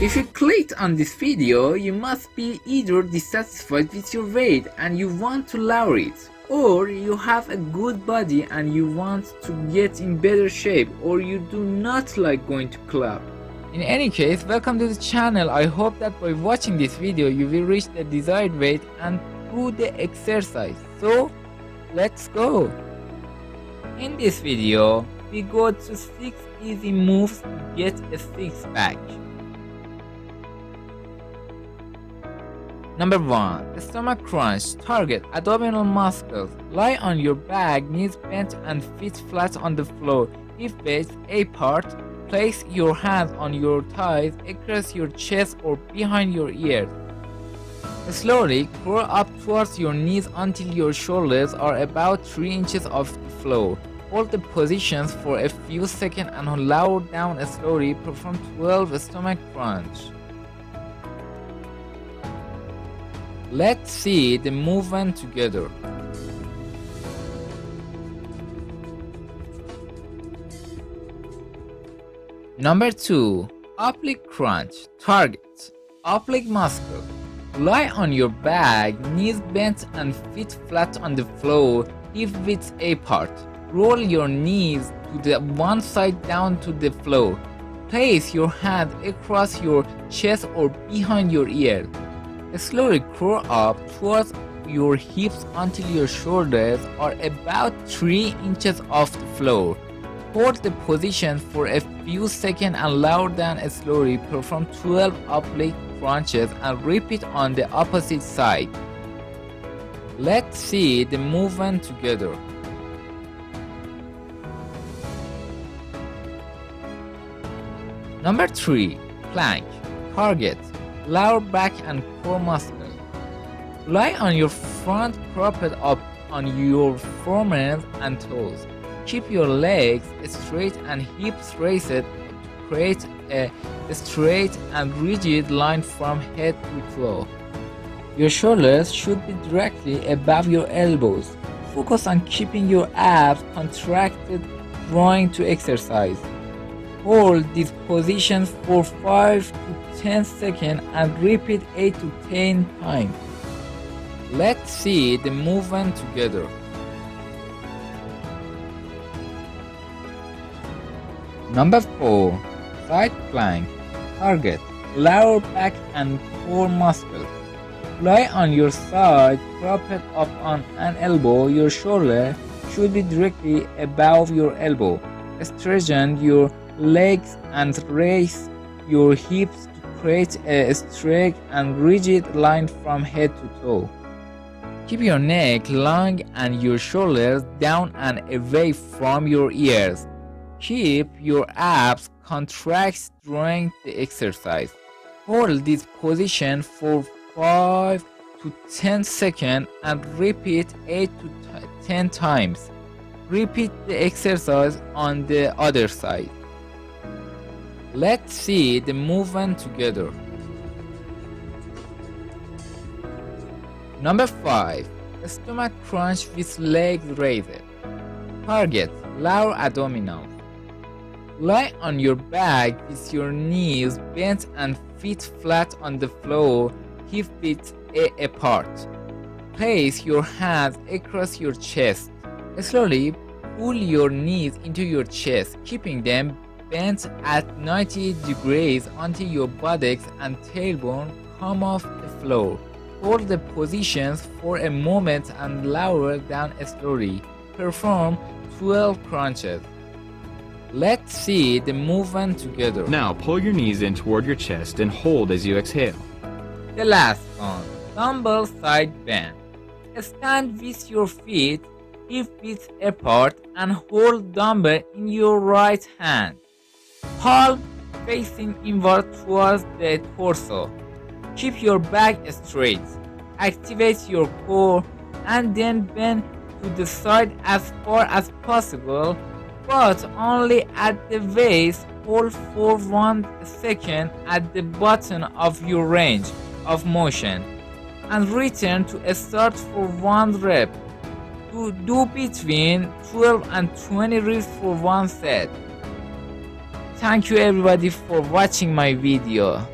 If you clicked on this video, you must be either dissatisfied with your weight and you want to lower it, or you have a good body and you want to get in better shape, or you do not like going to club. In any case, welcome to the channel. I hope that by watching this video you will reach the desired weight and do the exercise. So let's go. In this video, we go to 6 easy moves to get a six-pack. Number 1. Stomach crunch. Target abdominal muscles. Lie on your back, knees bent and feet flat on the floor. Hip weights apart. Place your hands on your thighs, across your chest or behind your ears. Slowly crawl up towards your knees until your shoulders are about 3 inches off the floor. Hold the positions for a few seconds and lower down slowly. Perform 12 stomach crunch. Let's see the movement together. Number 2. Oblique crunch. Target oblique muscle. Lie on your back, knees bent and feet flat on the floor, hip widths apart. Roll your knees to the one side down to the floor. Place your hand across your chest or behind your ear. Slowly crawl up towards your hips until your shoulders are about 3 inches off the floor. Hold the position for a few seconds and lower down slowly. Perform 12 oblique crunches and repeat on the opposite side. Let's see the movement together. Number 3. Plank. Target lower back and core muscle. Lie on your front, propped up on your forearms and toes. Keep your legs straight and hips raised to create a straight and rigid line from head to toe. Your shoulders should be directly above your elbows. Focus on keeping your abs contracted during to exercise. Hold these positions for 5 to 10 seconds and repeat 8 to 10 times. Let's see the movement together. Number 4. Side plank. Target lower back and core muscle. Lie on your side, propped up on an elbow. Your shoulder should be directly above your elbow. Straighten your legs and raise your hips to create a straight and rigid line from head to toe. Keep your neck long and your shoulders down and away from your ears. Keep your abs contracted during the exercise. Hold this position for 5 to 10 seconds and repeat 8 to 10 times. Repeat the exercise on the other side. Let's see the movement together. Number 5. Stomach crunch with legs raised. Target lower abdominal. Lie on your back with your knees bent and feet flat on the floor, hip widths apart. Place your hands across your chest. Slowly pull your knees into your chest, keeping them bent at 90 degrees until your buttocks and tailbone come off the floor. Hold the positions for a moment and lower down slowly. Perform 12 crunches. Let's see the movement together. Now pull your knees in toward your chest and hold as you exhale. The last one. Dumbbell side bend. Stand with your feet hip width apart and hold dumbbell in your right hand. Palm facing inward towards the torso. Keep your back straight. Activate your core and then bend to the side as far as possible, but only at the waist. Hold for 1 second at the bottom of your range of motion and return to a start for 1 rep. Do between 12 and 20 reps for 1 set. Thank you everybody for watching my video.